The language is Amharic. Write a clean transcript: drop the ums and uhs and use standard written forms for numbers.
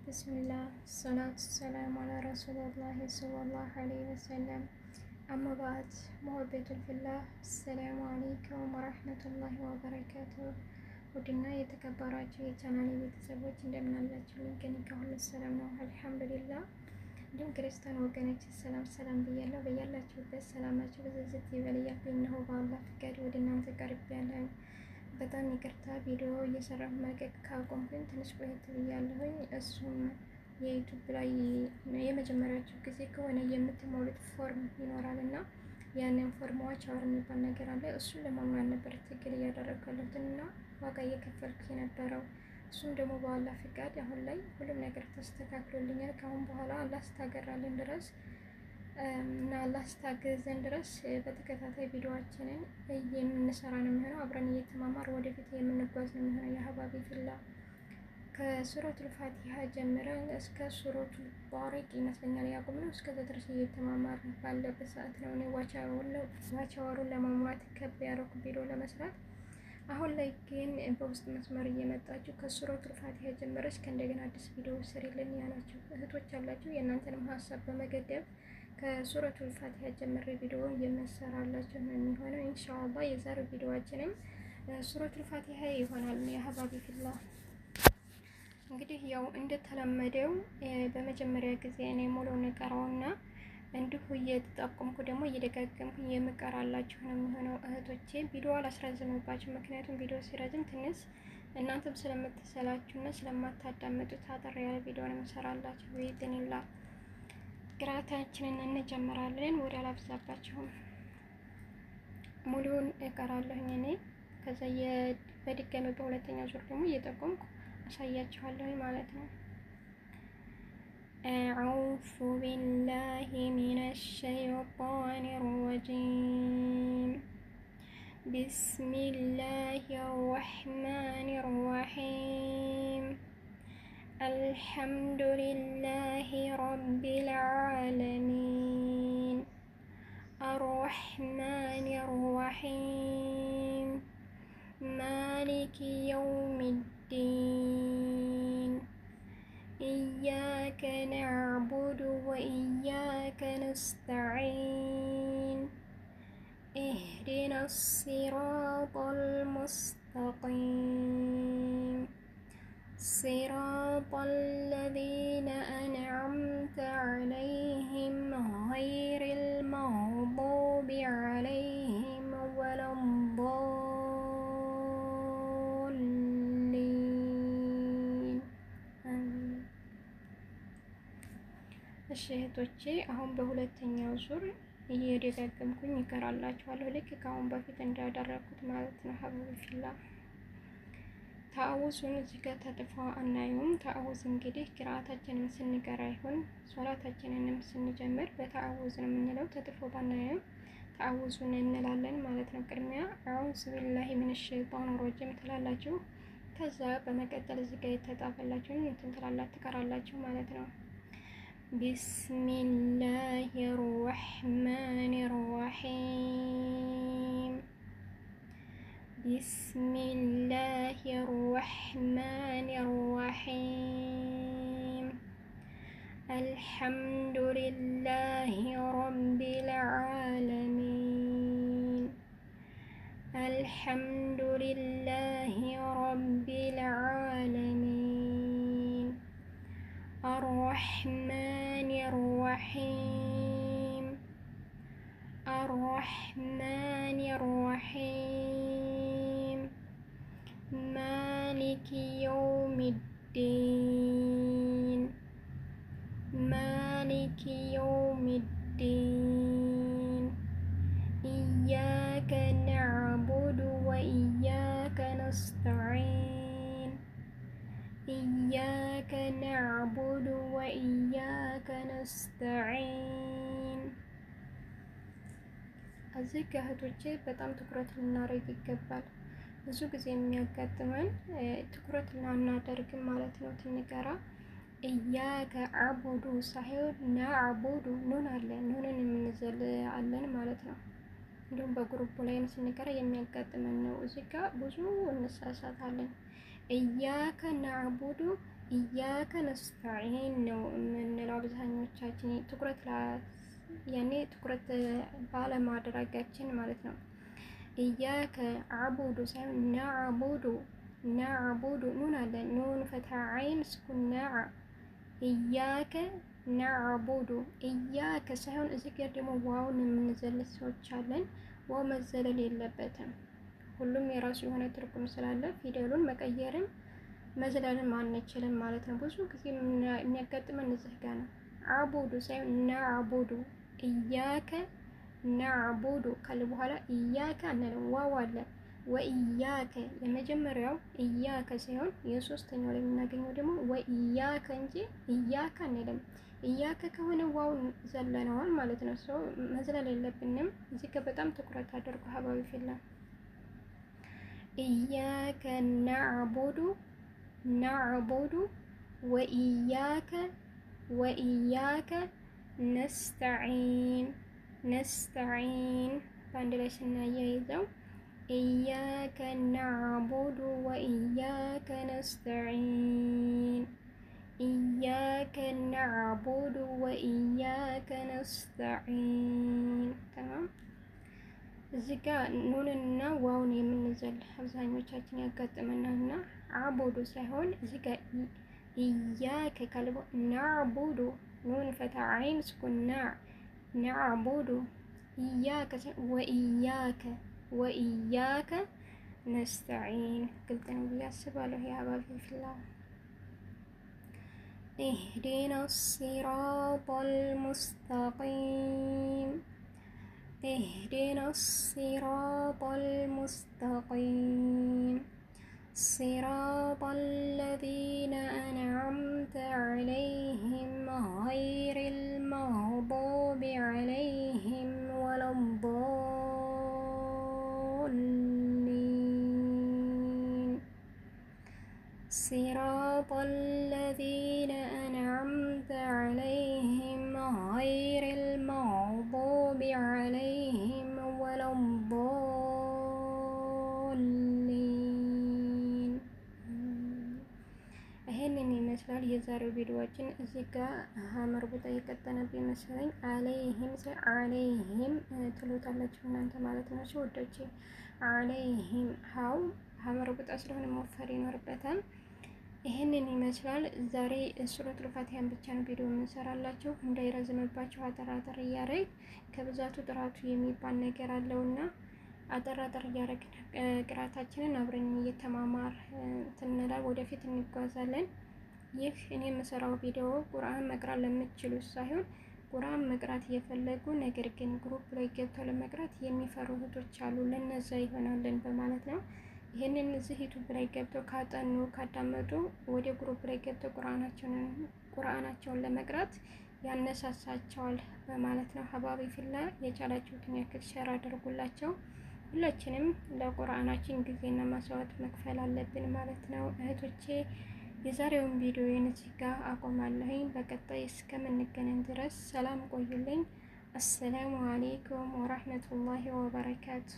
Bismillah, salatu salam ala Rasulullah sallallahu alaihi wasallam. Amma ba'd, muhabbatul fillah. Assalamu alaikum ወራህመቱላሂ ወበረካቱ። ውድና የተከበራችሁ የቻናሌ ቤተሰቦች እንደምን አላችሁ? ከኔ ጋር ሁሉ ሰላም ነው አልሐምዱሊላህ። እንዲሁም ክርስቲያን ወገኖች ሰላም ብያለሁ። በያላችሁበት ሰላማችሁ በዝዝት ይበል እያልኩኝ እነሆ በአላህ ፍቃድ ወደ እናንተ ቀርቤያለሁ። በጣም ይቅርታ ቪዲዮ እየሰራሁ መልቀቅ ካቆምኩኝ ትንሽ ቆየት ብያለሁኝ። እሱም የዩቱብ ላይ የመጀመሪያችሁ ጊዜ ከሆነ የምትሞሉት ፎርም ይኖራል እና ያንን ፎርም ዋች አወር የሚባል ነገር አለ። እሱን ለማሟላት ነበር ትግል እያደረግኩ ያለሁትን እና ዋጋ እየከፈልኩ የነበረው። እሱም ደግሞ በአላህ ፍቃድ አሁን ላይ ሁሉም ነገር ተስተካክሎልኛል። ከአሁን በኋላ አላህ እስታገራልን ድረስ እና አላህ እስታገዘን ድረስ በተከታታይ ቪዲዮዎችንን የምንሰራ ነው የሚሆነው። አብረን እየተማማር ወደፊት የምንጓዝ ነው የሚሆነው። የሀባቢ ፊላ ከሱረቱል ፋቲሃ ጀምረን እስከ ሱረቱል ባሪቅ ይመስለኛል ያቆምነው። እስከዛ ድረስ እየተማማር ባለበት ሰዓት ነው እኔ ዋቻወሩን ለማሟላት ከብ ያደረኩ ቪዲዮ ለመስራት። አሁን ላይ ግን በውስጥ መስመር እየመጣችሁ ከሱረቱል ፋቲሃ ጀምረሽ ከእንደገና አዲስ ቪዲዮ ስሪልን ያላችሁ እህቶች አላችሁ። የእናንተንም ሀሳብ በመገደብ ከሱረቱል ፋቲሃ ጀምሬ ቪዲዮ የምሰራላችሁ ነው የሚሆነው ኢንሻአላህ። የዛሬው ቪዲዮአችንም ሱረቱል ፋቲሃ ይሆናል። የሀባቢ ፊላ እንግዲህ ያው እንደተለመደው በመጀመሪያ ጊዜ እኔ ሙሉውን እቀራውና እንዲሁ እየተጠቆምኩ ደግሞ እየደጋገምኩ የምቀራላችሁ ነው የሚሆነው እህቶቼ። ቪዲዮ አላስረዝምባችሁ፣ ምክንያቱም ቪዲዮ ሲረዝም ትንሽ እናንተም ስለምትሰላችሁና ስለማታዳምጡት አጠር ያለ ቪዲዮ ነው የምሰራላችሁ በኢዝኒላህ። ቅራታችንን እንጀምራለን። ወደ አላብዛባችሁም ሙሉውን እቀራለሁኝ እኔ። ከዛ በድጋሚ በሁለተኛ ዙር ደግሞ እየጠቆምኩ አሳያችኋለሁ ማለት ነው። አዑዙ ቢላሂ ሚነሽ ሸይጧኒር ረጂም ቢስሚላሂር ረህማኒር ረሂም አልሐምዱሊላሂ ረቢል ዓለሚን አርረሕማኒር ረሒም ማሊኪ የውሚዲን ኢያከ ነዕቡዱ ወኢያከ ነስተዒን ኢህዲና ሲራጠል ሙስተቂም صراط الذين أنعمت عليهم غير المغضوب عليهم ولا الضالين آمين። እሺ እህቶቼ አሁን በሁለተኛው ዙር እየደጋገምኩኝ ይቀራላችኋለሁ ልክ ከአሁን በፊት እንዳደረኩት ማለት ነው። ሀቢቢ ፊላ ተአውዙን እዚህ ጋር ተጥፎ አናዩም። ተአውዝ እንግዲህ ቅራአታችንን ስንቀራ ይሁን ሶላታችንንም ስንጀምር በተአውዝ ነው የምንለው። ተጥፎ ባናየው ተአውዙን እንላለን ማለት ነው። ቅድሚያ አዑዙ ቢላሂ ሚነሽ ሸይጣን ረጂም ትላላችሁ። ከዛ በመቀጠል እዚህ ጋር የተጻፈላችሁን እንትን ትቀራላችሁ ማለት ነው። ቢስሚላሂር ረህማኒር ረሂም ቢስሚላሂር ረህማኒር ረሂም አልሐምዱሊላሂ ረቢል ዓለሚን አልሐምዱሊላሂ ረቢል ዓለሚን አርረሕማኒር ረሒም አርረሕማኒር ረሒም ማሊኪ የውሚዲን ማሊኪ የውሚዲን ኢያከ ነዕቡዱ ወኢያከ ነስተዒን ኢያከ ነዕቡዱ ወኢያከ ነስተዒን። እዚህ ጋር እህቶቼ በጣም ትኩረት ልናደርግ ይገባል። ብዙ ጊዜ የሚያጋጥመን ትኩረት ላናደርግም ማለት ነው። ትንቀራ ኢያከ አዕቡዱ ሳይሆን ነዕቡዱ ኑን አለ፣ ኑንን የምንዘል አለን ማለት ነው። እንዲሁም በግሩፕ ላይም ስንቀራ የሚያጋጥመን ነው። እዚህ ጋር ብዙ እንሳሳታለን። ኢያከ ናዕቡዱ ኢያከ ነስተዒን ነው የምንለው አብዛኞቻችን ትኩረት ባለማድረጋችን ማለት ነው። ኢያከ አቡዱ ሳይሆን ናዕቡዱ ኑን አለ ኑን ፈታ ዓይን ስኩን ኢያከ ናዕቡዱ ኢያከ ሳይሆን እዚህ ጋር ደግሞ ዋውን የምንዘል ሰዎች አለን። ዋው መዘለል የለበትም። ሁሉም የራሱ የሆነ ትርጉም ስላለ ፊደሉን መቀየርም መዝለልም አንችልም ማለት ነው። ብዙ ጊዜ የሚያጋጥመን እዚህ ጋር ነው። አቡዱ ሳይሆን ናዕቡዱ ኢያከ ናዕቡዱ ካለ በኋላ ኢያከ አንልም። ዋው አለ ወኢያከ የመጀመሪያው ኢያከ ሲሆን የሶስተኛው ላይ የምናገኘው ደግሞ ወኢያከ እንጂ ኢያከ አንልም። ኢያከ ከሆነ ዋው ዘለነዋል ማለት ነው። ሰው መዝለል የለብንም። እዚህ ጋር በጣም ትኩረት አድርጉ ሀባቢ ፊላ ኢያከ ናዕቡዱ ወኢያከ ነስተዒን በአንድ ላይ ስናያይዘው ኢያከ ናዕቡዱ ወኢያከ ነስተዒን ኢያከ ናዕቡዱ ወኢያከ ነስተዒን። ተማም እዚህ ጋር ኑንና ዋውን የምንዘል አብዛኞቻችን ያጋጥመናልና አቡዱ ሳይሆን እዚህ ጋር ኢያከ ካልቦ ናዕቡዱ ኑን ፈታ ዓይን ስኩን ናዕቡዱ ኢያከ ወኢያከ ነስተዒን። ግልጽ ነው ብዬ አስባለሁ። የአባቢ ፍላ ኢህዲና ሲራጠል ሙስተቂም ሲራጠል ለዚነ አንዐምተ ዐለይሂም ገይሪል መግዱቢ ዐለይሂም ወለዷሊን ሲራጠል ለዚነ አንዐምተ ዐለይሂም ገይሪል መግዱቢ ዐለይሂም ወለዷሊን። ይሄንን ይመስላል የዛሬው ቪዲዮአችን። እዚህ ጋር መርቡጣ የቀጠነብኝ መሰለኝ። አለይሂም ትሉታላችሁ እናንተ ማለት ነው ወዶቼ። አለይሂም ሀው መርቡጣ ስለሆነ መወፈር ይኖርበታል። ይሄንን ይመስላል ዛሬ ሱረቱል ፋቲሃን ብቻ ነው ቪዲዮ የምንሰራላችሁ። እንዳይረዝምባችሁ አጠራጠር እያደረግ ከብዛቱ ጥራቱ የሚባል ነገር አለውና አጠራጠር እያደረግን ቅራታችንን አብረን እየተማማር ትንላል ወደፊት እንጓዛለን። ይህ እኔ የምሰራው ቪዲዮ ቁርአን መቅራት ለምትችሉ ሳይሆን ቁርአን መቅራት እየፈለጉ ነገር ግን ግሩፕ ላይ ገብተው ለመቅራት የሚፈሩ እህቶች አሉ። ለነዛ ይሆናልን በማለት ነው። ይህንን እዚህ ዩቱብ ላይ ገብተው ካጠኑ ካዳመጡ ወደ ግሩፕ ላይ ገብተው ቁርአናቸውን ለመቅራት ያነሳሳቸዋል በማለት ነው። ሀባቢ ፊላ የቻላችሁትን ያክል ሸር አድርጉላቸው። ሁላችንም ለቁርአናችን ጊዜና መስዋዕት መክፈል አለብን ማለት ነው እህቶቼ። የዛሬውን ቪዲዮዬን እዚህ ጋር አቆማለሁኝ። በቀጣይ እስከምንገናኝ ድረስ ሰላም ቆዩልኝ። አሰላሙ አሌይኩም ወራህመቱላሂ ወበረካቱ።